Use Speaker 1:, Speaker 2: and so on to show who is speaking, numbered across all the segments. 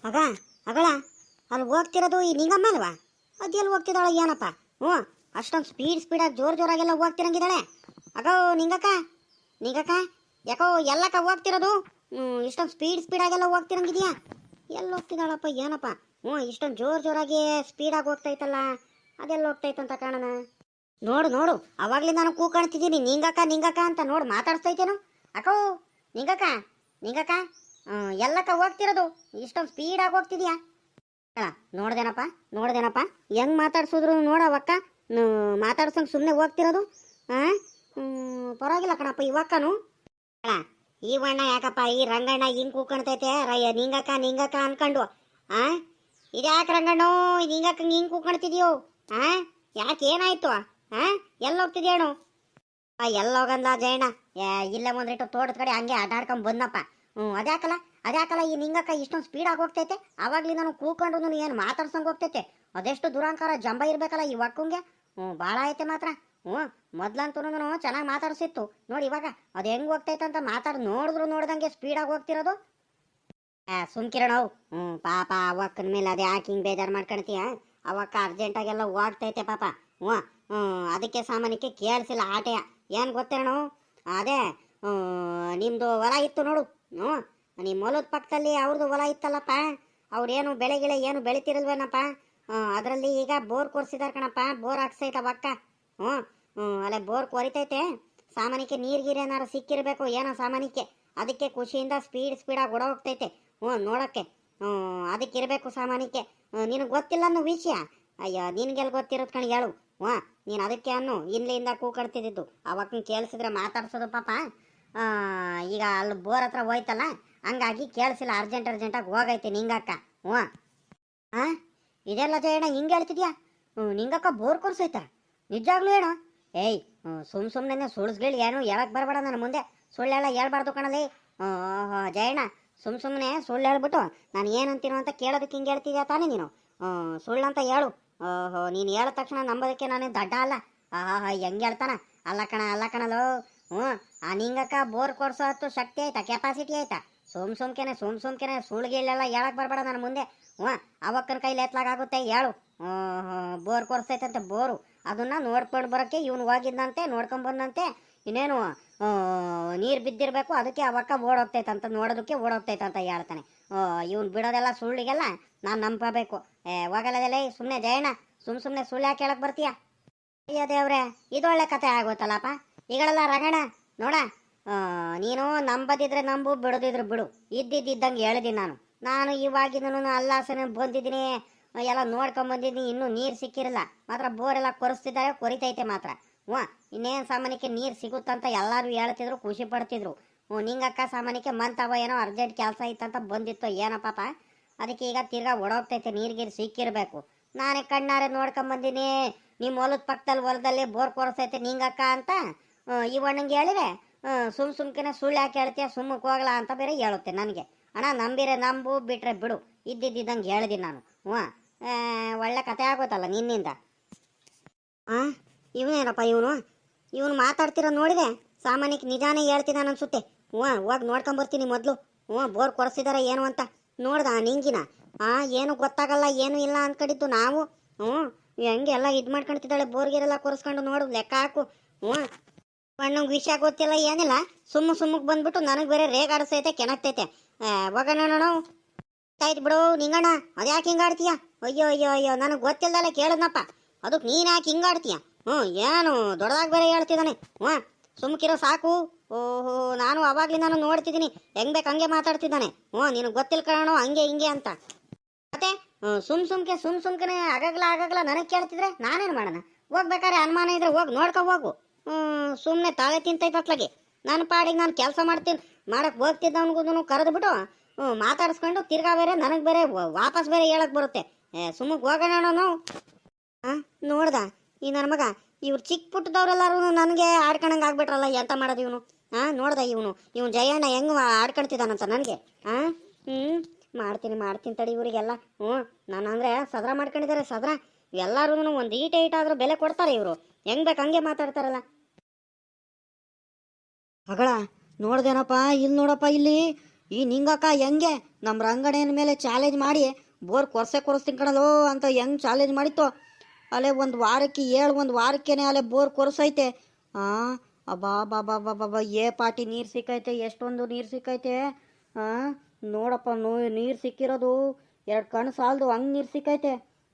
Speaker 1: ಆಗ ಅಗಳ ಅಲ್ಲಿ ಹೋಗ್ತಿರೋದು ಈ ನಿಂಗಮ್ಮ ಅಲ್ವಾ? ಅದೆಲ್ಲಿ ಹೋಗ್ತಿದ್ದಾಳ ಏನಪ್ಪ? ಹ್ಞೂ, ಅಷ್ಟೊಂದು ಸ್ಪೀಡಾಗಿ ಜೋರಾಗೆಲ್ಲ ಹೋಗ್ತಿರಂಗಿದ್ದಾಳೆ. ಅಗೋ ನಿಂಗಕ್ಕ, ನಿಂಗಕ್ಕ, ಯಾಕೋ ಎಲ್ಲಕ್ಕ ಹೋಗ್ತಿರೋದು? ಇಷ್ಟೊಂದು ಸ್ಪೀಡಾಗೆಲ್ಲ ಹೋಗ್ತಿರಂಗಿದ್ಯಾ? ಎಲ್ಲಿ ಹೋಗ್ತಿದ್ದಾಳಪ್ಪ ಏನಪ್ಪ? ಹ್ಞೂ, ಇಷ್ಟೊಂದು ಜೋರಾಗಿ ಸ್ಪೀಡಾಗಿ ಹೋಗ್ತೈತಲ್ಲ, ಅದೆಲ್ಲ ಹೋಗ್ತೈತಂತ ಕಾಣೋಣ. ನೋಡು ನೋಡು, ಅವಾಗ್ಲಿಂದ ನಾನು ಕೂಕಾಣ್ತಿದ್ದೀನಿ ನಿಂಗಕ್ಕ ನಿಂಗಕ್ಕ ಅಂತ. ನೋಡು ಮಾತಾಡ್ಸ್ತೈತೇನು? ಅಕ್ಕೋ ನಿಂಗಕ್ಕ, ನಿಂಗಕ್ಕ, ಎಲ್ಲಕ್ಕ ಹೋಗ್ತಿರೋದು? ಇಷ್ಟೊಂದು ಸ್ಪೀಡಾಗಿ ಹೋಗ್ತಿದ್ಯಾ? ನೋಡ್ದೇನಪ್ಪ, ನೋಡ್ದೇನಪ್ಪ ಹೆಂಗ್ ಮಾತಾಡ್ಸಿದ್ರು ನೋಡವಕ್ಕ. ಮಾತಾಡ್ಸಂಗೆ ಸುಮ್ಮನೆ ಹೋಗ್ತಿರೋದು? ಹಾಂ, ಪರವಾಗಿಲ್ಲ ಕಣಪ್ಪ ಇವಕ್ಕನು. ಈ ವಣ್ಣ ಯಾಕಪ್ಪ ಈ ರಂಗಣ್ಣ ಹಿಂಗೆ ಕೂಕಣ್ತೈತೆ ನಿಂಗಕ್ಕ ನಿಂಗಕ್ಕ ಅನ್ಕೊಂಡು? ಹಾಂ, ಇದ್ಯಾಕೆ ರಂಗಣ್ಣು ನಿಂಗಕ್ಕ ಹಿಂಗೆ ಕೂಕಣ್ತಿದ್ಯೋ? ಹಾಂ, ಯಾಕೆ ಏನಾಯ್ತು? ಹಾಂ, ಎಲ್ಲಿ ಹೋಗ್ತಿದ್ಯಾಣು? ಎಲ್ಲೋಗಂದ ಜಯಣ್ಣ, ಇಲ್ಲೇ ಒಂದ್ರಿಟ್ಟು ತೋಟದ ಕಡೆ ಹಂಗೆ ಅಡ್ಡಾಡ್ಕೊಂಡ್ ಬಂದಪ್ಪ. ಅದ್ಯಾಕಲ್ಲ ಈ ನಿಂಗಕ್ಕ ಇಷ್ಟೊಂದು ಸ್ಪೀಡಾಗಿ ಹೋಗ್ತೈತೆ? ಅವಾಗ್ಲಿ ನಾನು ಕೂಕೊಂಡು ಏನು ಮಾತಾಡ್ಸಂಗೆ ಹೋಗ್ತೈತೆ? ಅದೆಷ್ಟು ದುರಾಂಕಾರ ಜಂಬ ಇರ್ಬೇಕಲ್ಲ ಈ ಒಕ್ಕಂಗೆ. ಭಾಳ ಐತೆ ಮಾತ್ರ. ಮೊದ್ಲಂತೂ ಚೆನ್ನಾಗಿ ಮಾತಾಡ್ಸಿತ್ತು. ನೋಡಿ ಇವಾಗ ಅದು ಹೆಂಗೆ ಹೋಗ್ತೈತೆ ಅಂತ ನೋಡ್ದಂಗೆ ಸ್ಪೀಡಾಗಿ ಹೋಗ್ತಿರೋದು. ಸುಮ್ಕಿರಣವು. ಪಾಪ ಅವಕ್ಕನ ಮೇಲೆ ಅದೇ ಯಾಕೆ ಹಿಂಗೆ ಬೇಜಾರು ಮಾಡ್ಕೊಳ್ತೀಯ? ಅವಕ್ಕ ಅರ್ಜೆಂಟಾಗೆಲ್ಲ ಹೋಗ್ತೈತೆ ಪಾಪ. ಅದಕ್ಕೆ ಸಾಮಾನ್ಯಕ್ಕೆ ಕೇಳಿಸಿಲ್ಲ ಆಟೆಯ. ಏನು ಗೊತ್ತೇನೋ, ಅದೇ ನಿಮ್ಮದು ಹೊಲ ಇತ್ತು ನೋಡು. ನಿಮ್ಮ ಹೊಲದ ಪಕ್ಕದಲ್ಲಿ ಅವ್ರದ್ದು ಹೊಲ ಇತ್ತಲ್ಲಪ್ಪ. ಅವ್ರೇನು ಬೆಳೆಗಿಳೆ ಏನು ಬೆಳಿತಿರಲ್ವೇನಪ್ಪ? ಅದರಲ್ಲಿ ಈಗ ಬೋರ್ ಕೊರ್ಸಿದಾರೆ ಕಣಪ್ಪ. ಬೋರ್ ಹಾಕ್ಸೈತ ಅವಕ್ಕ. ಅಲ್ಲೇ ಬೋರ್ ಕೊರಿತೈತೆ. ಸಾಮಾನ್ಯಕ್ಕೆ ನೀರ್ಗೀರು ಏನಾರು ಸಿಕ್ಕಿರಬೇಕು ಏನೋ ಸಾಮಾನ್ಯಕ್ಕೆ. ಅದಕ್ಕೆ ಖುಷಿಯಿಂದ ಸ್ಪೀಡಾಗಿ ಓಡೋಗ್ತೈತೆ. ನೋಡೋಕ್ಕೆ ಅದಕ್ಕಿರಬೇಕು ಸಾಮಾನ್ಯಕ್ಕೆ. ನಿನಗೆ ಗೊತ್ತಿಲ್ಲ ಅನ್ನೋ ವಿಷಯ. ಅಯ್ಯೋ, ನಿನ್ಗೆಲ್ಲಿ ಗೊತ್ತಿರೋದು ಕಣ್ ಹೇಳು. ನೀನು ಅದಕ್ಕೆ ಅನ್ನು ಇಲ್ಲಿಂದ ಕೂಕಡ್ತಿದ್ದು. ಅವಕ್ಕನ ಕೇಳಿಸಿದ್ರೆ ಮಾತಾಡ್ಸೋದು ಪಾಪ. ಈಗ ಅಲ್ಲಿ ಬೋರ್ ಹತ್ರ ಹೋಯ್ತಲ್ಲ, ಹಂಗಾಗಿ ಕೇಳಿಸಿಲ್ಲ. ಅರ್ಜೆಂಟಾಗಿ ಹೋಗೈತೆ ನಿಂಗಕ್ಕ. ಇದೆಲ್ಲ ಜಯಣ್ಣ ಹಿಂಗೆ ಹೇಳ್ತಿದ್ಯಾ? ನಿಂಗಕ್ಕ ಬೋರ್ ಕೊರ್ಸೈತ ನಿಜಾಗ್ಲೂ ಹೇಳೋ? ಏಯ್, ಸುಮ್ಮನೆ ಸುಳ್ಸ್ಗಳು ಏನು ಹೇಳಕ್ ಬರಬೇಡ ನನ್ನ ಮುಂದೆ. ಸುಳ್ಳೆಲ್ಲ ಹೇಳ್ಬಾರ್ದು ಕಣಲಿ. ಜಯಣ್ಣ, ಸುಮ್ಮನೆ ಸುಳ್ಳು ಹೇಳ್ಬಿಟ್ಟು ನಾನು ಏನಂತೀನೋ ಅಂತ ಕೇಳೋದಕ್ಕೆ ಹಿಂಗೆ ಹೇಳ್ತಿದ್ಯಾ ತಾನೇ ನೀನು? ಸುಳ್ಳಂತ ಹೇಳು. ನೀನು ಹೇಳಿದ ತಕ್ಷಣ ನಂಬೋದಕ್ಕೆ ನಾನೇ ದಡ್ಡ ಅಲ್ಲ. ಹೆಂಗೆ ಹೇಳ್ತಾನ? ಅಲ್ಲ ಕಣಲೋ. ಆ ನಿಂಗಕ್ಕ ಬೋರ್ ಕೊರ್ಸೋ ಅಷ್ಟು ಶಕ್ತಿ ಆಯ್ತಾ, ಕೆಪಾಸಿಟಿ ಆಯ್ತಾ? ಸುಮ್ಕೆನೆ ಸುಳ್ಳುಗಳೆಲ್ಲ ಹೇಳಕ್ ಬರಬೇಡ ನನ್ನ ಮುಂದೆ. ಅವಕ್ಕನ ಕೈಲಿ ಎತ್ಲಾಗುತ್ತೆ ಹೇಳು. ಬೋರ್ ಕೊರ್ಸೈತಂತೆ ಬೋರು. ಅದನ್ನ ನೋಡ್ಕೊಂಡು ಬರೋಕ್ಕೆ ಇವನು ಹೋಗಿದ್ದಂತೆ, ನೋಡ್ಕೊಂಡ್ ಬಂದಂತೆ. ಇನ್ನೇನು ನೀರು ಬಿದ್ದಿರಬೇಕು, ಅದಕ್ಕೆ ಅವಕ್ಕ ಓಡೋಗ್ತೈತಂತ, ನೋಡೋದಕ್ಕೆ ಓಡೋಗ್ತೈತಂತ ಹೇಳ್ತಾನೆ. ಇವನು ಬಿಡೋದೆಲ್ಲ ಸುಳ್ಳಿಗೆಲ್ಲ ನಾನು ನಂಬಬೇಕು. ಹೋಗಲ್ಲದೆಲ್ಲ ಸುಮ್ಮನೆ ಜಯಣ್ಣ, ಸುಮ್ಮನೆ ಸುಳ್ಳು ಯಾಕೆ ಹೇಳಕ್ ಬರ್ತೀಯ? ಅಯ್ಯೋ ದೇವ್ರೆ, ಇದೊಳ್ಳೆ ಕತೆ ಆಗೋತಲ್ಲಪ್ಪ. ಈಗಳೆಲ್ಲ ರಗಣ ನೋಡ. ನೀನು ನಂಬದಿದ್ರೆ ನಂಬು, ಬಿಡೋದಿದ್ರೆ ಬಿಡು. ಇದ್ದಂಗೆ ಹೇಳಿದ್ದೀನಿ ನಾನು ಇವಾಗಿದ್ದನು ಅಲ್ಲಾಸನ ಬಂದಿದ್ದೀನಿ, ಎಲ್ಲ ನೋಡ್ಕೊಂಬಂದಿದ್ದೀನಿ. ಇನ್ನೂ ನೀರು ಸಿಕ್ಕಿರಲ್ಲ ಮಾತ್ರ. ಬೋರೆಲ್ಲ ಕೊರಿಸ್ತಿದ್ದಾರೆ, ಕೊರಿತೈತೆ ಮಾತ್ರ. ಇನ್ನೇನು ಸಾಮಾನ್ಯಕ್ಕೆ ನೀರು ಸಿಗುತ್ತಂತ ಎಲ್ಲರೂ ಹೇಳ್ತಿದ್ರು, ಖುಷಿ ಪಡ್ತಿದ್ರು. ನಿಂಗಕ್ಕ ಸಾಮಾನ್ಯಕ್ಕೆ ಮಂತವ ಏನೋ ಅರ್ಜೆಂಟ್ ಕೆಲಸ ಇತ್ತಂತ ಬಂದಿತ್ತು ಏನೋ ಪಾಪ. ಅದಕ್ಕೆ ಈಗ ತಿರ್ಗಾ ಒಡೋಗ್ತೈತೆ. ನೀರ್ಗೀರು ಸಿಕ್ಕಿರಬೇಕು. ನಾನೇ ಕಣ್ಣಾರೆ ನೋಡ್ಕೊಂಬಂದಿನಿ. ನಿಮ್ಮ ಹೊಲದ ಹೊಲದಲ್ಲಿ ಬೋರ್ ಕೊರಿಸೈತೆ ನಿಂಗಕ್ಕ ಅಂತ ಇವಣ್ಣಂಗೆ ಹೇಳಿವೆ. ಸುಮ್ಕೆನೆ ಸುಳ್ಳು ಯಾಕೆ ಹೇಳ್ತೀಯ? ಸುಮ್ಮಕ್ಕೆ ಹೋಗಲ್ಲ ಅಂತ ಬೇರೆ ಹೇಳುತ್ತೆ ನನಗೆ. ಅಣ್ಣ, ನಂಬಿರೆ ನಂಬು, ಬಿಟ್ರೆ ಬಿಡು. ಇದ್ದಿದ್ದಂಗೆ ಹೇಳಿದ್ದೀನಿ ನಾನು. ಒಳ್ಳೆ ಕತೆ ಆಗೋತಲ್ಲ ನಿನ್ನಿಂದ. ಇವನೇನಪ್ಪ ಇವನು ಮಾತಾಡ್ತಿರೋ ನೋಡಿದೆ. ಸಾಮಾನ್ಯಕ್ಕೆ ನಿಜಾನೇ ಹೇಳ್ತಿದ್ದಾನೆ ಅನ್ಸುತ್ತೆ. ಹೋಗಿ ನೋಡ್ಕೊಂಬರ್ತೀನಿ ಮೊದಲು. ಬೋರ್ ಕೊಡಿಸಿದಾರ ಏನು ಅಂತ ನೋಡ್ದ ನಿಂಗಿನ. ಏನು ಗೊತ್ತಾಗಲ್ಲ, ಏನು ಇಲ್ಲ ಅಂದ್ಕೊಂಡಿದ್ದು ನಾವು. ಹೆಂಗೆ ಎಲ್ಲ ಇದು ಮಾಡ್ಕೊಳ್ತಿದ್ದಾಳೆ. ಬೋರ್ಗಿರೆಲ್ಲ ಕೊರಿಸ್ಕೊಂಡು ನೋಡು, ಲೆಕ್ಕ ಹಾಕು. ಅಣ್ಣಂಗೆ ವಿಷಯ ಗೊತ್ತಿಲ್ಲ ಏನಿಲ್ಲ. ಸುಮ್ಮಕ್ಕೆ ಬಂದ್ಬಿಟ್ಟು ನನಗೆ ಬೇರೆ ರೇಗಾಡಿಸೈತೆ, ಕೆಣಕ್ತೈತೆ. ಹೋಗೋಣ ಆಯ್ತು ಬಿಡು ನಿಂಗಣ್ಣ. ಅದ್ಯಾಕೆ ಹಿಂಗಾಡ್ತೀಯ? ಅಯ್ಯೋ ನನಗೆ ಗೊತ್ತಿಲ್ಲದಲ್ಲ ಕೇಳದ್ನಪ್ಪ. ಅದಕ್ಕೆ ನೀನು ಯಾಕೆ ಹಿಂಗಾಡ್ತೀಯ? ಏನು ದೊಡ್ಡದಾಗಿ ಬೇರೆ ಹೇಳ್ತಿದ್ದಾನೆ. ಸುಮ್ಕಿರೋ ಸಾಕು. ನಾನು ಅವಾಗ್ಲಿಂದ ನೋಡ್ತಿದ್ದೀನಿ, ಹೆಂಗ್ ಬೇಕು ಹಂಗೆ ಮಾತಾಡ್ತಿದ್ದಾನೆ. ನಿನಗೆ ಗೊತ್ತಿಲ್ಲ ಕಣೋ ಹಂಗೆ ಹಿಂಗೆ ಅಂತ. ಮತ್ತೆ ಸುಮ್ಕೆ ಆಗಾಗ್ಲ ನನಗೆ ಕೇಳ್ತಿದ್ರೆ ನಾನೇನು ಮಾಡೋಣ? ಹೋಗ್ಬೇಕಾರೆ ಅನುಮಾನ ಇದ್ರೆ ಹೋಗಿ ನೋಡ್ಕೊ ಹೋಗು. ಸುಮ್ಮನೆ ತಾಳೆ ತಿಂತೈತೆ ಅತ್ಲಾಗೆ. ನನ್ನ ಪಾಡಿಗೆ ನಾನು ಕೆಲಸ ಮಾಡಕ್ಕೆ ಹೋಗ್ತಿದ್ದವನಿಗೂ ಕರೆದ್ಬಿಟ್ಟು ಮಾತಾಡಿಸ್ಕೊಂಡು ತಿರ್ಗಾ ಬೇರೆ ನನಗೆ ಬೇರೆ ವಾಪಸ್ ಬೇರೆ ಹೇಳಕ್ ಬರುತ್ತೆ. ಸುಮ್ಮಕ್ಕೆ ಹೋಗೋಣ ನಾವು. ನೋಡ್ದ ಈ ನನ್ನ ಮಗ, ಇವ್ರು ಚಿಕ್ಕ ಪುಟ್ಟದವ್ರೆಲ್ಲರೂ ನನಗೆ ಆಡ್ಕೊಳಂಗೆ ಆಗ್ಬಿಟ್ರಲ್ಲ. ಎಂತ ಮಾಡೋದು ಇವನು? ನೋಡ್ದ ಇವನು ಜಯಣ್ಣ ಹೆಂಗೆ ಆಡ್ಕೊಳ್ತಿದ್ದಾನಂತ ನನಗೆ. ಮಾಡ್ತೀನಿ ತಡಿ ಇವರಿಗೆಲ್ಲ. ನಾನು ಅಂದರೆ ಸದ್ರ ಮಾಡ್ಕೊಂಡಿದ್ದಾರೆ. ಸದ್ರ ಎಲ್ಲರೂ ಒಂದು ಈಟಾದ್ರೂ ಬೆಲೆ ಕೊಡ್ತಾರೆ ಇವರು. ಹೆಂಗ್ ಬೇಕು ಹಂಗೆ ಮಾತಾಡ್ತಾರಲ್ಲ.
Speaker 2: ಅಗಳ ನೋಡ್ದೇನಪ್ಪ, ಇಲ್ಲಿ ನೋಡಪ್ಪ, ಇಲ್ಲಿ
Speaker 1: ಈ ನಿಂಗಕ್ಕ ಹೆಂಗೆ ನಮ್ಮ ರಂಗಣ್ಣನ ಮೇಲೆ ಚಾಲೆಂಜ್ ಮಾಡಿ ಬೋರ್ ಕೊರ್ಸ್ತೀನಿ ಕಣಲೋ ಅಂತ ಹೆಂಗೆ ಚಾಲೆಂಜ್ ಮಾಡಿತ್ತು. ಅಲ್ಲೇ ಒಂದು ವಾರಕ್ಕೆ ಒಂದು ವಾರಕ್ಕೇನೆ ಅಲ್ಲೇ ಬೋರ್ ಕೊರ್ಸೈತೆ. ಹಾಂ ಅಬ್ಬಾ ಬಾಬಾ ಬಾಬಾ ಏ ಪಾಟಿ ನೀರು ಸಿಕ್ಕೈತೆ, ಎಷ್ಟೊಂದು ನೀರು ಸಿಕ್ಕೈತೆ. ಹಾಂ ನೋಡಪ್ಪ ನೀರು ಸಿಕ್ಕಿರೋದು 2 ಕಣ್ಣು ಸಾಲದು ಹಂಗೆ ನೀರು ಸಿಕ್ಕೈತೆ.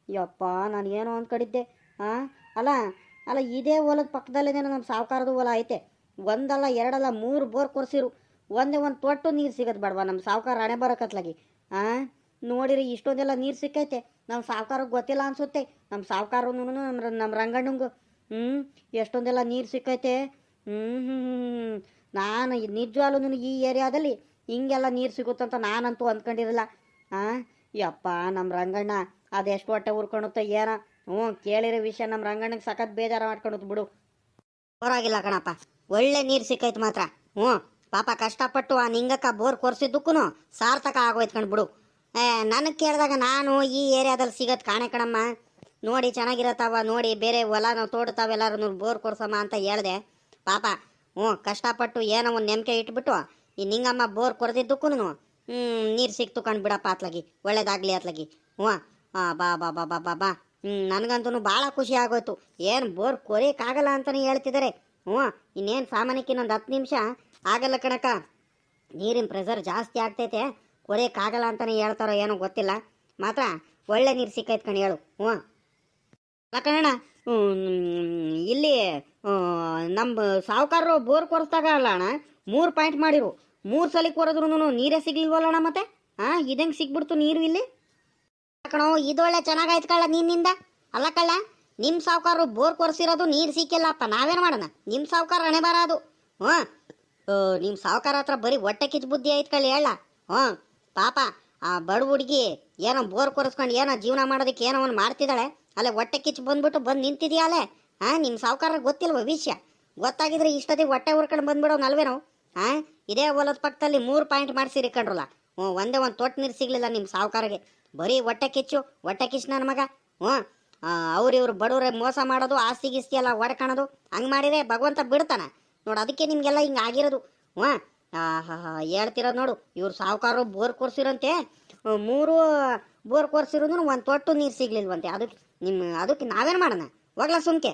Speaker 1: ಯಪ್ಪ ನಾನು ಏನೋ ಅಂದ್ಕೊಂಡಿದ್ದೆ. ಹಾಂ ಅಲ್ಲ ಅಲ್ಲ ಇದೇ ಹೊಲದ ಪಕ್ಕದಲ್ಲೇನೇನೋ ನಮ್ಮ ಸಾವುಕಾರದು ಹೊಲ ಐತೆ. ಒಂದಲ್ಲ 2 ಅಲ್ಲ 3 ಬೋರ್ ಕೊರ್ಸಿರು, ಒಂದೇ ಒಂದು ತೊಟ್ಟು ನೀರು ಸಿಗೋದು ಬೇಡವಾ ನಮ್ಮ ಸಾವುಕಾರ ಹಣೆ ಬರೋಕತ್ಲಾಗಿ. ಹಾಂ ನೋಡಿರಿ ಇಷ್ಟೊಂದೆಲ್ಲ ನೀರು ಸಿಕ್ಕೈತೆ. ನಮ್ಮ ಸಾವುಕಾರಿಗೆ ಗೊತ್ತಿಲ್ಲ ಅನಿಸುತ್ತೆ, ನಮ್ಮ ಸಾವುಕಾರನು ನಮ್ಮ ರಂಗಣ್ಣಂಗೂ. ಎಷ್ಟೊಂದೆಲ್ಲ ನೀರು ಸಿಕ್ಕೈತೆ. ನಾನು ನಿಜವಾಗ್ಲೂ ಈ ಏರಿಯಾದಲ್ಲಿ ಹಿಂಗೆಲ್ಲ ನೀರು ಸಿಗುತ್ತಂತ ನಾನಂತೂ ಅಂದ್ಕೊಂಡಿರಲಿಲ್ಲ. ಹಾಂ ಯಪ್ಪ ನಮ್ಮ ರಂಗಣ್ಣ ಅದೆಷ್ಟು ಹೊಟ್ಟೆ ಉರ್ಕೊಳುತ್ತೆ ಏನೋ. ಕೇಳಿರೋ ವಿಷಯ ನಮ್ಮ ರಂಗಣ್ಣಗೆ ಸಖತ್ ಬೇಜಾರು ಮಾಡ್ಕೊಳುತ್ತೆ ಬಿಡು. ಪರವಾಗಿಲ್ಲ ಕಣಪ್ಪ, ಒಳ್ಳೆ ನೀರು ಸಿಕ್ಕೈತೆ ಮಾತ್ರ. ಪಾಪ ಕಷ್ಟಪಟ್ಟು ಆ ನಿಂಗಕ್ಕ ಬೋರ್ ಕೊರ್ಸಿದ್ದಕ್ಕೂ ಸಾರ್ಥಕ ಆಗೋಯ್ತು ಕಣ್ಬಿಡು. ನನಗೆ ಕೇಳಿದಾಗ ನಾನು ಈ ಏರಿಯಾದಲ್ಲಿ ಸಿಗೋದು ಕಾಣೆ ಕಣಮ್ಮ, ನೋಡಿ ಚೆನ್ನಾಗಿರತ್ತವ, ನೋಡಿ ಬೇರೆ ಹೊಲ ನಾವು ತೋಡ್ತಾವೆಲ್ಲರೂ ಬೋರ್ ಕೊರ್ಸಮ್ಮ ಅಂತ ಹೇಳಿದೆ. ಪಾಪ ಕಷ್ಟಪಟ್ಟು ಏನೋ ಒಂದು ನೆಮ್ಕೆ ಇಟ್ಬಿಟ್ಟು ಈ ನಿಂಗಮ್ಮ ಬೋರ್ ಕೊರೆದಿದ್ದಕ್ಕೂ ನೀರು ಸಿಕ್ತು ಕಂಡುಬಿಡಪ್ಪ ಅತ್ಲಾಗಿ, ಒಳ್ಳೇದಾಗಲಿ ಅತ್ಲಾಗಿ. ಬಾ ಬಾ ಬಾ ಬಾ ಬಾ ಬಾ ನನಗಂತೂ ಭಾಳ ಖುಷಿ ಆಗೋಯ್ತು. ಏನು ಬೋರ್ ಕೊರೆಯೋಕ್ಕಾಗಲ್ಲ ಅಂತಲೇ ಹೇಳ್ತಿದ್ದಾರೆ. ಇನ್ನೇನು ಸಾಮಾನ್ಯಕ್ಕೆ ಇನ್ನೊಂದು 10 ನಿಮಿಷ ಆಗಲ್ಲ ಕಣಕ್ಕ, ನೀರಿನ ಪ್ರೆಷರ್ ಜಾಸ್ತಿ ಆಗ್ತೈತೆ, ಕೊರೆಯೋಕ್ಕಾಗಲ್ಲ ಅಂತಲೇ ಹೇಳ್ತಾರೋ ಏನೋ ಗೊತ್ತಿಲ್ಲ. ಮಾತ್ರ ಒಳ್ಳೆ ನೀರು ಸಿಕ್ಕೈತೆ ಕಣ್ ಹೇಳು. ಕಣಣ್ಣ ಇಲ್ಲಿ ನಮ್ಮ ಸಾವುಕಾರರು ಬೋರ್ ಕೊರೆಸ್ದಾಗ ಅಲ್ಲ ಅಣ್ಣ 3 ಪಾಯಿಂಟ್ ಮಾಡಿರು, 3 ಸಲ ಕೊರೆದ್ರು ನೀರೇ ಸಿಗ್ಲಿಲ್ವಲ್ಲ ಅಣ್ಣ. ಮತ್ತೆ ಇದಂಗೆ ಸಿಗ್ಬಿಡ್ತು ನೀರು ಇಲ್ಲಿ ಕಣೋ. ಇದೊಳ್ಳೆ ಚೆನ್ನಾಗಾಯ್ತು ಕಳ್ಳ ನಿನ್ನಿಂದ. ಅಲ್ಲ ಕಳ್ಳ, ನಿಮ್ಮ ಸಾವುಕಾರರು ಬೋರ್ ಕೊರೆಸಿರೋದು ನೀರು ಸಿಕ್ಕಿಲ್ಲಪ್ಪ, ನಾವೇನು ಮಾಡೋಣ? ನಿಮ್ಮ ಸಾವುಕಾರ ಹಣೆ ಬರೋದು. ನಿಮ್ಮ ಸಾವುಕಾರ ಹತ್ರ ಬರೀ ಹೊಟ್ಟೆ ಕಿಚ್ಚು ಬುದ್ಧಿ ಆಯ್ತು ಕಳ್ಳಿ ಹೇಳ. ಪಾಪ ಆ ಬಡ ಹುಡುಗಿ ಏನೋ ಬೋರ್ ಕೊರೆಸ್ಕೊಂಡು ಏನೋ ಜೀವನ ಮಾಡೋದಕ್ಕೆ ಏನೋ ಒಂದು ಮಾಡ್ತಿದ್ದಾಳೆ, ಅಲ್ಲೇ ಹೊಟ್ಟೆ ಕಿಚ್ಚು ಬಂದು ನಿಂತಿದೆಯಲ್ಲೇ. ನಿಮ್ಮ ಸಾವುಕಾರ ಗೊತ್ತಿಲ್ವ ವಿಷಯ? ಗೊತ್ತಾಗಿದ್ರೆ ಇಷ್ಟೊತ್ತಿಗೆ ಹೊಟ್ಟೆ ಹುರ್ಕೊಂಡು ಬಂದ್ಬಿಡೋ ನಲ್ವೇನೋ. ಇದೇ ಹೊಲದ ಪಕ್ಕದಲ್ಲಿ 3 ಪಾಯಿಂಟ್ ಮಾಡಿಸಿರಿ ಕಂಡ್ರಲ್ಲ. ಒಂದೇ ಒಂದು ತೊಟ್ಟು ನೀರು ಸಿಗ್ಲಿಲ್ಲ ನಿಮ್ಮ ಸಾವುಕಾರಿಗೆ. ಬರೀ ಹೊಟ್ಟೆ ಕಿಚ್ಚು ನನ್ನ ಮಗ. ಇವ್ರು ಬಡವ್ರೆ ಮೋಸ ಮಾಡೋದು, ಆಸ್ತಿ ಗಿಸ್ತಿ ಎಲ್ಲ ಹೊಡ್ಕೊಳೋದು, ಹಂಗೆ ಮಾಡಿದ್ರೆ ಭಗವಂತ ಬಿಡ್ತಾನ ನೋಡು. ಅದಕ್ಕೆ ನಿಮಗೆಲ್ಲ ಹಿಂಗೆ ಆಗಿರೋದು. ಹೇಳ್ತಿರೋದು ನೋಡು, ಇವ್ರು ಸಾವುಕಾರರು ಬೋರ್ ಕೊರ್ಸಿರಂತೆ, 3 ಬೋರ್ ಕೊರ್ಸಿರೋದು ಒಂದು ತೊಟ್ಟು ನೀರು ಸಿಗ್ಲಿಲ್ವಂತೆ. ಅದಕ್ಕೆ ನಾವೇನು ಮಾಡೋಣ? ಹೋಗ್ಲಾ ಸುಮ್ಕೆ,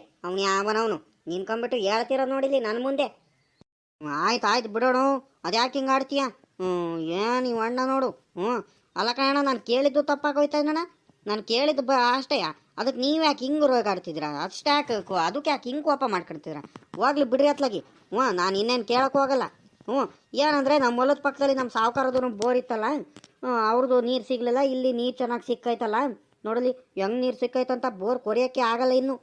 Speaker 1: ಅವನವನು ನಿನ್ಕೊಂಬಿಟ್ಟು ಹೇಳ್ತಿರೋದು ನೋಡಿಲಿ ನನ್ನ ಮುಂದೆ. ಆಯ್ತು ಬಿಡೋಣ, ಅದ್ಯಾಕೆ ಹಿಂಗೆ ಆಡ್ತೀಯ? ಏನು ಇವು ಅಣ್ಣ ನೋಡು. ಅಲ್ಲ ಕಣ, ನಾನು ಕೇಳಿದ್ದು ತಪ್ಪಾಗೋಯ್ತಾ ಅಣ್ಣ? ನಾನು ಕೇಳಿದ್ದು ಅಷ್ಟೇ. ಅದಕ್ಕೆ ನೀವು ಯಾಕೆ ಹಿಂಗೆ ರೋಗಾಡ್ತಿದ್ದೀರಾ? ಅಷ್ಟೇ ಯಾಕೆ ಅದಕ್ಕೆ ಯಾಕೆ ಹಿಂಗೆ ಕೋಪ ಮಾಡ್ಕೊಳ್ತಿದ್ದೀರಾ? ಹೋಗ್ಲಿ ಬಿಡ್ರಿ ಅತ್ಲಾಗಿ. ನಾನು ಇನ್ನೇನು ಕೇಳೋಕೆ ಹೋಗಲ್ಲ. ಏನಂದರೆ ನಮ್ಮ ಹೊಲದ ಪಕ್ಕದಲ್ಲಿ ನಮ್ಮ ಸಾವುಕಾರದು ಬೋರ್ ಇತ್ತಲ್ಲ, ಅವ್ರದ್ದು ನೀರು ಸಿಗಲಿಲ್ಲ, ಇಲ್ಲಿ ನೀರು ಚೆನ್ನಾಗಿ ಸಿಕ್ಕೈತಲ್ಲ. ನೋಡಲಿ ಹೆಂಗೆ ನೀರು ಸಿಕ್ಕೈತಂತ ಬೋರ್ ಕೊರೆಯೋಕ್ಕೆ ಆಗಲ್ಲ ಇನ್ನು.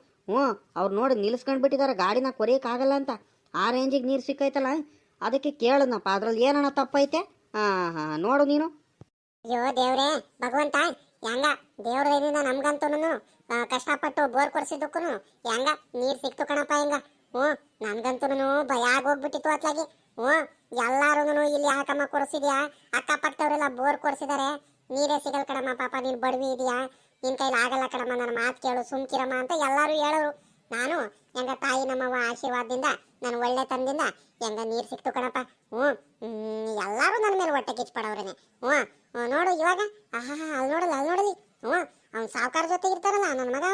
Speaker 1: ಅವ್ರು ನೋಡಿ ನಿಲ್ಲಿಸ್ಕೊಂಡು ಬಿಟ್ಟಿದ್ದಾರೆ ಗಾಡಿನ ಕೊರೆಯೋಕ್ಕಾಗಲ್ಲ ಅಂತ. ಆ ರೇಂಜಿಗೆ ನೀರು ಸಿಕ್ಕೈತಲ್ಲ, ಅದಕ್ಕೆ ಕೇಳದ್ನಪ್ಪ. ಅದ್ರಲ್ಲಿ ಏನಣ್ಣ ತಪ್ಪೈತೆ? ನೋಡು ನೀನು.
Speaker 2: ಅಯ್ಯೋ ದೇವ್ರೇ ಭಗವಂತ, ಹೆಂಗ ದೇವ್ರ ದಯದಿಂದ ನಮ್ಗಂತೂ ಕಷ್ಟಪಟ್ಟು ಬೋರ್ ಕೊರ್ಸಿದ್ದಕ್ಕೂ ಹೆಂಗ ನೀರು ಸಿಕ್ತು ಕಣಪ್ಪ. ಹೆಂಗ ನನ್ಗಂತೂ ಭಯ ಆಗೋಗ್ಬಿಟ್ಟಿತ್ತು ಅತ್ಲಾಗಿ. ಎಲ್ಲಾರು ಇಲ್ಲಿ ಯಾಕಮ್ಮ ಕೊರ್ಸಿದ್ಯಾ, ಅಕ್ಕಪಕ್ಕದವರೆಲ್ಲ ಬೋರ್ ಕೊರ್ಸಿದಾರೆ, ನೀರೇ ಸಿಗಲ್ ಕಣಮ್ಮ, ಪಾಪ ನೀನು ಬಡವಿ ಇದೆಯಾ, ನಿನ್ ಕೈಲಿ ಆಗಲ್ಲ ಕಣಮ್ಮ, ನನ್ನ ಮಾತು ಕೇಳು ಸುಮ್ಕಿರಮ್ಮ ಅಂತ ಎಲ್ಲಾರು ಹೇಳೋರು. ನಾನು ಹೆಂಗ ತಾಯಿ ನಮ್ಮವ್ವ ಆಶೀರ್ವಾದದಿಂದ ನಾನು ಒಳ್ಳೆ ತಂದಿಂದ ಹೆಂಗ ನೀರು ಸಿಕ್ತು ಕಣಪ್ಪ. ಎಲ್ಲಾರು ನನ್ನ ಮೇಲೆ ಹೊಟ್ಟೆ ಕಿಚ್ಚು ಪಡವ್ರೇನೆ. ನೋಡು ಇವಾಗ ಅಲ್ಲಿ ನೋಡಲಿ ಅವ್ನು ಸಾವುಕಾರ ಜೊತೆ ಇರ್ತಾರಲ್ಲ ನನ್ನ ಮಗ,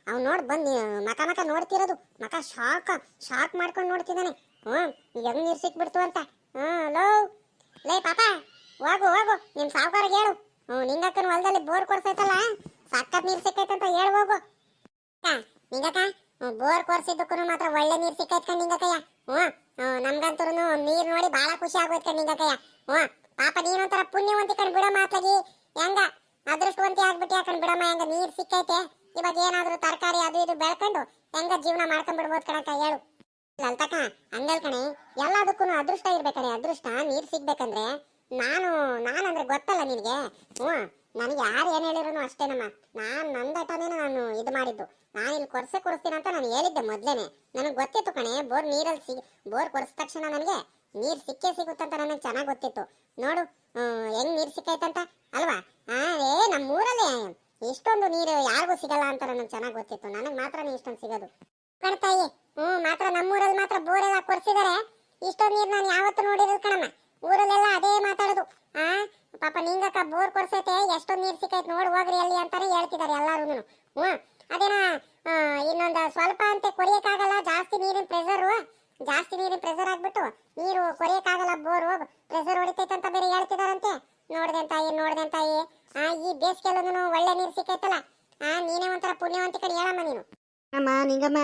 Speaker 2: ಅವ್ನು ನೋಡಿ ಬಂದು ಮಕ ನೋಡ್ತಿರೋದು, ಮಕ ಶಾಕ್ ಮಾಡ್ಕೊಂಡು ನೋಡ್ತಿದ್ದಾನೆ. ಹೆಂಗ್ ನೀರು ಸಿಕ್ಬಿಡ್ತು ಅಂತ. ಲೇ ಪಾಪ, ಹೋಗು ನಿಮ್ ಸಾವುಕಾರಿಗೆ ಹೇಳು, ನಿಂಗಕ್ಕನ ಹೊಲದಲ್ಲಿ ಬೋರ್ ಕೊರ್ಸೈತಲ್ಲ, ಸಕ್ಕತ್ ನೀರು ಸಿಕ್ಕೈತಂತ ಹೇಳು ಹೋಗು. ನಿಂಗಕ್ಕ ಬೋರ್ ಕೊರ್ಸಿದ್ದಕ್ಕೂ ಮಾತ್ರ ಒಳ್ಳೆ ನೀರು ಸಿಕ್ಕೈತ್ ಕಣ್ ನಿಂಗಕ್ಕಯ್ಯ. ನಮ್ಗಂತೂ ನೀರು ನೋಡಿ ಬಹಳ ಖುಷಿ ಆಗೋಯ್ತು ಕಣ್ ನಿಂಗಕ್ಕಯ್ಯ. ಪಾಪ ನೀನೊಂಥರ ಪುಣ್ಯವಂತಿ ಕಣ್ ಬಿಡಮ್ಮ ಅತ್ಲಾಗಿ. ಹೆಂಗ ಅದೃಷ್ಟವಂತಿ ಆಗ್ಬಿಟ್ಟು ಯಾಕಂಡ್ ಬಿಡಮ್ಮ, ಹೆಂಗ ನೀರು ಸಿಕ್ಕೈತೆ, ಇವಾಗ ಏನಾದ್ರು ತರಕಾರಿ ಅದು ಇದು ಬೆಳ್ಕೊಂಡು ಹೆಂಗ ಜೀವನ ಮಾಡ್ಕೊಂಡ್ ಬಿಡ್ಬೋದು ಕಣಕ್ಕ ಹೇಳು. ಲಲ್ತಕ್ಕ ಹಂಗಲ್ ಕಣೆ, ಎಲ್ಲದಕ್ಕೂ ಅದೃಷ್ಟ ಇರ್ಬೇಕಣೆ. ಅದೃಷ್ಟ ನೀರು ಸಿಗ್ಬೇಕಂದ್ರೆ ನಾನಂದ್ರೆ ಗೊತ್ತಲ್ಲ ನಿನಗೆ. ನನಗೆ ಯಾರು ಏನು ಹೇಳಿರೋನು ಅಷ್ಟೇನಮ್ಮ, ನಂದಟನೇ ನಾನು ಇದು ಮಾಡಿದ್ದು. ನಾನು ಇಲ್ಲಿ ಕೊರ್ಸ್ತೀನಿ ಅಂತ ನಾನು ಹೇಳಿದ್ದೆ ಮೊದ್ಲೇನೆ. ನನಗೆ ಗೊತ್ತಿತ್ತು ಕಣೆ, ಬೋರ್ ಕೊರ್ಸಿದ ತಕ್ಷಣ ನನಗೆ ನೀರು ಸಿಕ್ಕೇ ಸಿಗುತ್ತಂತ ನನಗೆ ಚೆನ್ನಾಗಿ ಗೊತ್ತಿತ್ತು. ನೋಡು ಹೆಂಗ್ ನೀರು ಸಿಕ್ಕೈತಂತ ಅಲ್ವಾ. ನಮ್ಮೂರಲ್ಲಿ ಇಷ್ಟೊಂದು ನೀರು ಯಾರಿಗೂ ಸಿಗಲ್ಲ ಅಂತ ನನಗೆ ಚೆನ್ನಾಗಿ ಗೊತ್ತಿತ್ತು. ನನಗೆ ಮಾತ್ರನೇ ಇಷ್ಟೊಂದು ಸಿಗೋದು ಕಣ್ತಾಯಿ. ಮಾತ್ರ ನಮ್ಮೂರಲ್ಲಿ ಮಾತ್ರ ಬೋರ್ ಎಲ್ಲ ಕೊರ್ಸಿದಾರೆ, ಇಷ್ಟೊಂದು ನೀರು ನಾನು ಯಾವತ್ತೂ ನೋಡಿರೋದು ಕಣಮ್ಮ. ಊರಲ್ಲೆಲ್ಲ ಅದೇ ಮಾತಾಡೋದು. ಆ ಪಾಪ ನಿಂಗಕ್ಕ ಬೋರ್ ಕೊಡ್ಸೈತೆ, ಎಷ್ಟೊಂದು ನೀರು ಸಿಕ್ಕೈತೆ ನೋಡ್ ಹೋಗ್ರಿ ಅಲ್ಲಿ ಅಂತಾನೆ ಹೇಳ್ತಿದ್ದಾರೆ ಎಲ್ಲಾರು. ಹ್ಞೂ ಅದೇನ ಇನ್ನೊಂದು ಸ್ವಲ್ಪ ಅಂತ ಕೊರಿಯಕ್ಕಾಗಲ್ಲ, ಜಾಸ್ತಿ ನೀರಿನ ಪ್ರೆಷರ್ ಆಗ್ಬಿಟ್ಟು ನೀರು ಕೊರಿಯಕ್ಕಾಗಲ್ಲ, ಬೋರು ಪ್ರೆಷರ್ ಹೊಡಿತೈತೆ ಅಂತ ಬೇರೆ ಹೇಳ್ತಿದಾರಂತೆ. ನೋಡ್ದೆ ತಾಯಿ ಈ ಬೇಸಿಗೆಲ್ಲೂ ಒಳ್ಳೆ ನೀರು ಸಿಕ್ಕೈತಲ್ಲ. ನೀನೇ ಒಂಥರ ಪುಣ್ಯವಂತಿ ಕಡೆ ಹೇಳಮ್ಮ ನೀನು.
Speaker 1: ಅಮ್ಮ ನಿಂಗಮ್ಮ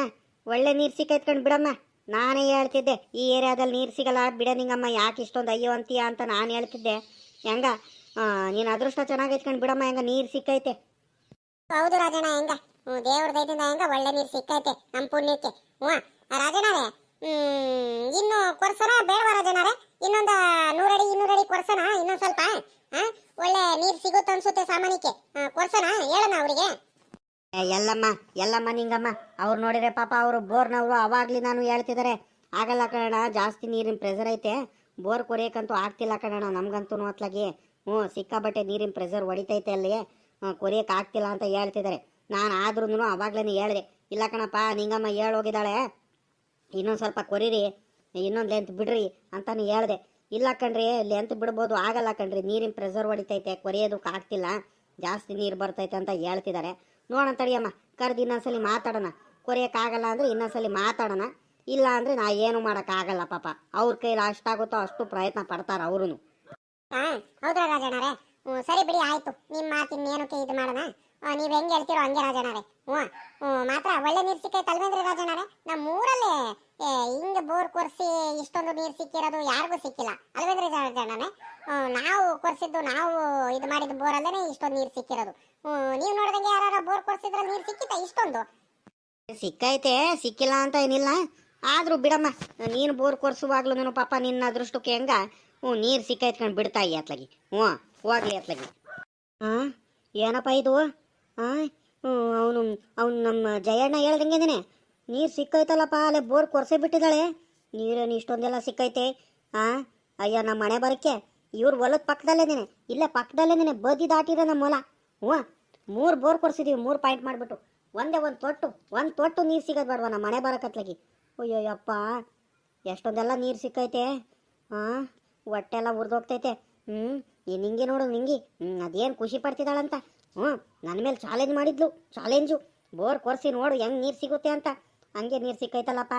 Speaker 1: ಒಳ್ಳೆ ನೀರು ಸಿಕ್ಕೈತ್ಕೊಂಡು ಬಿಡಮ್ಮ. ನಾನೇ ಹೇಳ್ತಿದ್ದೆ ಈ ಏರಿಯಾದಲ್ಲಿ ನೀರು ಸಿಗಲ್ಲ ಬಿಡ ನಿಂಗಮ್ಮ, ಯಾಕೆ ಇಷ್ಟೊಂದು ಅಯ್ಯೋ ಅಂತೀಯ ಅಂತ ನಾನು ಹೇಳ್ತಿದ್ದೆ. ಹೆಂಗ ನೀನು ಅದೃಷ್ಟ ಚೆನ್ನಾಗೈತ್ಕೊಂಡು ಬಿಡಮ್ಮ, ಹೆಂಗ ನೀರು ಸಿಕ್ಕೈತೆ.
Speaker 2: ಹೌದು ರಾಜಣ್ಣ, ಹೆಂಗ ದೇವ್ರ ದಯದಿಂದ ಹೆಂಗ ಒಳ್ಳೆ ನೀರು ಸಿಕ್ಕೈತೆ ನಮ್ಮ ಪುಣ್ಯಕ್ಕೆ. ರಾಜಣ್ಣರೇ, ಇನ್ನು ಕೊರ್ಸನ ಬೇಡವಾ ರಾಜಣ್ಣರೇ? ಇನ್ನೊಂದು 100 ಅಡಿ 200 ಅಡಿ ಕೊರ್ಸನ, ಇನ್ನೊಂದು ಸ್ವಲ್ಪ ಒಳ್ಳೆ ನೀರು ಸಿಗುತ್ತೆ ಅನ್ಸುತ್ತೆ ಸಾಮಾನ್ಯಕ್ಕೆ. ಕೊರ್ಸನ ಹೇಳೋಣ ಅವರಿಗೆ.
Speaker 1: ಎಲ್ಲಮ್ಮ ನಿಂಗಮ್ಮ ಅವ್ರು ನೋಡಿದ್ರೆ ಪಾಪ ಅವರು ಬೋರ್ನವರು ಅವಾಗ್ಲಿ ನಾನು ಹೇಳ್ತಿದ್ದಾರೆ, ಆಗಲ್ಲ ಕಣ, ಜಾಸ್ತಿ ನೀರಿನ ಪ್ರೆಷರ್ ಐತೆ, ಬೋರ್ ಕೊರಿಯಕ್ಕಂತೂ ಆಗ್ತಿಲ್ಲ ಕಣ ನಮ್ಗಂತೂ ಅತ್ಲಾಗಿ. ಸಿಕ್ಕಾಬಟ್ಟೆ ನೀರಿನ ಪ್ರೆಷರ್ ಹೊಡಿತೈತೆ ಅಲ್ಲಿ, ಕೊರಿಯಕ್ಕೆ ಆಗ್ತಿಲ್ಲ ಅಂತ ಹೇಳ್ತಿದ್ದಾರೆ. ನಾನು ಆದ್ರೂ ಅವಾಗ್ಲೇ ಹೇಳಿದೆ, ಇಲ್ಲ ಕಣಪ್ಪ ನಿಂಗಮ್ಮ ಹೇಳೋಗಿದ್ದಾಳೆ, ಇನ್ನೊಂದು ಸ್ವಲ್ಪ ಕೊರಿರಿ, ಇನ್ನೊಂದು ಲೆಂತ್ ಬಿಡ್ರಿ ಅಂತಾನು ಹೇಳ್ದೆ. ಇಲ್ಲ ಕಣ್ರಿ ಲೆಂತ್ ಬಿಡ್ಬೋದು, ಆಗಲ್ಲ ಕಣ್ರಿ, ನೀರಿನ ಪ್ರೆಷರ್ ಹೊಡಿತೈತೆ, ಕೊರಿಯೋದಕ್ಕೆ ಆಗ್ತಿಲ್ಲ, ಜಾಸ್ತಿ ನೀರು ಬರ್ತೈತೆ ಅಂತ ಹೇಳ್ತಿದ್ದಾರೆ. ನೋಡೋಣ ತಡಿಯಮ್ಮ, ಕರೆದು ಇನ್ನೊಂದ್ಸಲಿ ಮಾತಾಡೋಣ. ಕೊರಿಯೋಕ್ಕಾಗಲ್ಲ ಅಂದರೆ ಇನ್ನೊಂದ್ಸಲಿ ಮಾತಾಡೋಣ, ಇಲ್ಲ ಅಂದರೆ ನಾ ಏನು ಮಾಡೋಕ್ಕಾಗಲ್ಲ ಪಾಪ. ಅವ್ರ ಕೈಲಿ ಅಷ್ಟಾಗುತ್ತೋ ಅಷ್ಟು ಪ್ರಯತ್ನ ಪಡ್ತಾರೆ ಅವರು.
Speaker 2: ಹೌದಾ ರಾಜಣ್ಣರೇ? ಸರಿ ಬಿಡಿ, ಆಯ್ತು, ನಿಮ್ಮ ಮಾತಿನ ಏನಕ್ಕೆ ಇದು ಮಾಡೋಣ. ನೀವು ಹೆಂಗೆ ಹೇಳ್ತೀರೋ ಹಂಗೆ ರಾಜಣ್ಣರೇ. ಮಾತ್ರ ಒಳ್ಳೆ ನೀರು ಸಿಕ್ಕೈತಲ್ವೇಂದ್ರಿ ರಾಜಣ್ಣರೇ? ನಮ್ಮ ಊರಲ್ಲೇ ಹಿಂಗೆ ಬೋರ್ ಕೊರ್ಸಿ ಇಷ್ಟೊಂದು ನೀರು ಸಿಕ್ಕಿರೋದು ಯಾರಿಗೂ ಸಿಕ್ಕಿಲ್ಲ ಅಲ್ವೇಂದ್ರಿ ರಾಜಣ್ಣರೇ? ನಾವು ಕೊರ್ಸಿದ್ದು, ನಾವು ಇದು ಮಾಡಿದ ಬೋರಲ್ಲೇ ಇಷ್ಟೊಂದು ನೀರು ಸಿಕ್ಕಿರೋದು. ನೀವು ನೋಡಿದಂಗೆ ಯಾರು ಬೋರ್ ಕೊರ್ಸಿದ್ರಲ್ಲಿ ನೀರು ಸಿಕ್ಕಿತಾ ಇಷ್ಟೊಂದು?
Speaker 1: ಸಿಕ್ಕೈತೆ, ಸಿಕ್ಕಿಲ್ಲ ಅಂತ ಏನಿಲ್ಲ, ಆದರೂ ಬಿಡಮ್ಮ, ನೀನು ಬೋರ್ ಕೊರ್ಸುವಾಗ್ಲೂ ಪಾಪ ನಿನ್ನ ಅದೃಷ್ಟಕ್ಕೆ ಹೆಂಗ ನೀರು ಸಿಕ್ಕೈತ್ಕೊಂಡು ಬಿಡ್ತಾಯಿ ಅತ್ಲಾಗಿ. ಹೋಗ್ಲಿ ಅತ್ಲಾಗಿ. ಏನಪ್ಪ ಇದು? ಅವನು ನಮ್ಮ ಜಯಣ್ಣ ಹೇಳ್ದಂಗೆದೇನೆ ನೀರು ಸಿಕ್ಕೈತಲ್ಲಪ್ಪ, ಅಲ್ಲೇ ಬೋರ್ ಕೊರ್ಸೇ ಬಿಟ್ಟಿದ್ದಾಳೆ, ನೀರೇನು ಇಷ್ಟೊಂದೆಲ್ಲ ಸಿಕ್ಕೈತೆ. ಅಯ್ಯ ನಮ್ಮ ಮನೆ ಬರೋಕ್ಕೆ ಇವ್ರ ಹೊಲದ ಪಕ್ಕದಲ್ಲೇದೇನೆ, ಇಲ್ಲೇ ಪಕ್ಕದಲ್ಲೇದೇನೆ, ಬದಿ ದಾಟಿರೋ ನಮ್ಮ ಹೊಲ. 3 ಬೋರ್ ಕೊರ್ಸಿದೀವಿ, 3 ಪಾಯಿಂಟ್ ಮಾಡಿಬಿಟ್ಟು. ಒಂದು ತೊಟ್ಟು ನೀರು ಸಿಗೋದು ಬೇಡವಾ ನಮ್ಮ ಮನೆ ಬರೋಕತ್ಲಾಗಿ? ಅಯ್ಯೋಯ್ಯಪ್ಪ ಎಷ್ಟೊಂದೆಲ್ಲ ನೀರು ಸಿಕ್ಕೈತೆ. ಹೊಟ್ಟೆಲ್ಲ ಉರಿದೋಗ್ತೈತೆ. ನಿಂಗೆ ನೋಡು ನಿಂಗೆ ಅದೇನು ಖುಷಿ ಪಡ್ತಿದ್ದಾಳಂತ. ನನ್ನ ಮೇಲೆ ಚಾಲೆಂಜು, ಬೋರ್ ಕೊರ್ಸಿ ನೋಡು ಹೆಂಗೆ ನೀರು ಸಿಗುತ್ತೆ ಅಂತ. ಹಂಗೆ ನೀರು ಸಿಕ್ಕೈತಲ್ಲಪ್ಪ.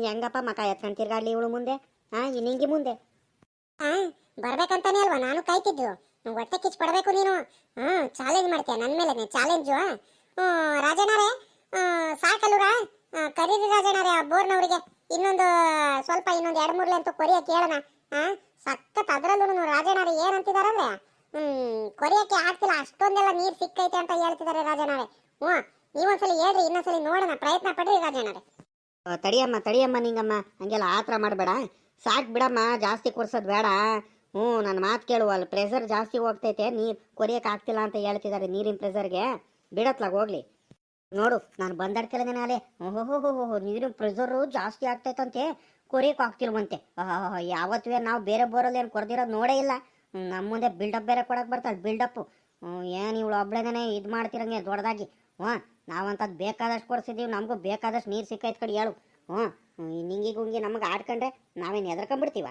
Speaker 1: ಹೆಂಗಪ್ಪ ಮಕ ಎತ್ಕೊಂಡು ತಿರ್ಗಾಡ್ಲಿ ಇವಳು ಮುಂದೆ, ಈ ನಿಂಗೆ ಮುಂದೆ.
Speaker 2: ಬರ್ಬೇಕಂತಾನೆ ಅಲ್ವಾ ನಾನು ಕಾಯ್ತಿದ್ದು. ಹೊಟ್ಟೆ ಕಿಚ್ಚು ಪಡಬೇಕು ನೀನು. ಚಾಲೆಂಜ್ ಮಾಡ್ತೀಯ ನನ್ನ ಮೇಲೆ ಚಾಲೆಂಜು? ರಾಜಣ್ಣರೇ, ಸಾಕಲ್ಲೂರ ಕರೀರಿ ರಾಜಣ್ಣರೇ ಆ ಬೋರ್ನವರಿಗೆ. ಇನ್ನೊಂದು 2-3 ಅಂತೂ ಕೊರಿಯಕ್ಕೆ ಹೇಳೋಣ. ಸಖತ್ ಅದ್ರಲ್ಲೂ ರಾಜಣ್ಣರೇ ಏನಂತಿದಾರಂದ್ರೆ, ಕೊರಿಯಕ್ಕೆ ಆಗ್ತಿಲ್ಲ, ಅಷ್ಟೊಂದೆಲ್ಲ ನೀರು ಸಿಕ್ಕೈತೆ ಅಂತ ಹೇಳ್ತಿದ್ದಾರೆ ರಾಜಣ್ಣರೇ. ನೀವೊಂದ್ಸಲಿ ಹೇಳ್ರಿ, ಇನ್ನೊಂದ್ಸಲಿ ನೋಡೋಣ, ಪ್ರಯತ್ನ ಪಡ್ರಿ ರಾಜಣ್ಣರೇ.
Speaker 1: ತಡಿಯಮ್ಮ ನಿಂಗಮ್ಮ, ಹಂಗೆಲ್ಲ ಆತರ ಮಾಡಬೇಡ, ಸಾಕು ಬಿಡಮ್ಮ, ಜಾಸ್ತಿ ಕೊರ್ಸೋದು ಬೇಡ. ನನ್ನ ಮಾತು ಕೇಳು, ಅಲ್ಲಿ ಪ್ರೆಷರ್ ಜಾಸ್ತಿ ಹೋಗ್ತೈತೆ, ನೀರು ಕೊರಿಯಕ್ಕೆ ಆಗ್ತಿಲ್ಲ ಅಂತ ಹೇಳ್ತಿದ್ದಾರೆ, ನೀರಿನ ಪ್ರೆಷರ್ಗೆ ಬಿಡತ್ಲಾಗ ಹೋಗ್ಲಿ. ನೋಡು ನಾನು ಬಂದಾಡ್ತಿಲ್ಲದೇನೆ ಅಲ್ಲೇ, ನೀರಿನ ಪ್ರೆಷರು ಜಾಸ್ತಿ ಆಗ್ತೈತಂತೆ, ಕೊರಿಯಕ್ಕೆ ಆಗ್ತಿಲ್ವಂತೆ. ಯಾವತ್ತೂ ನಾವು ಬೇರೆ ಬೋರಲ್ಲಿ ಏನು ಕೊರ್ದಿರೋದು ನೋಡೇ ಇಲ್ಲ. ನಮ್ಮ ಮುಂದೆ ಬಿಲ್ಡಪ್ ಬೇರೆ ಕೊಡಕ್ಕೆ ಬರ್ತಾಳೆ, ಬಿಲ್ಡಪ್ಪು. ಏನು ಇವಳು ಒಬ್ಳೇನೇ ಇದು ಮಾಡ್ತಿರಂಗೆ ದೊಡ್ಡದಾಗಿ. ನಾವಂತದ್ದು ಬೇಕಾದಷ್ಟು ಕೊಡ್ಸಿದ್ದೀವಿ, ನಮಗೂ ಬೇಕಾದಷ್ಟು ನೀರು ಸಿಕ್ಕೈತ್ ಕಡೆ ಹೇಳು. ನಿಂಗಿ ಗುಂಗಿ ನಮಗೆ ಆಡ್ಕೊಂಡ್ರೆ ನಾವೇನು ಎದ್ರಕೊಂಡ್ಬಿಡ್ತೀವ?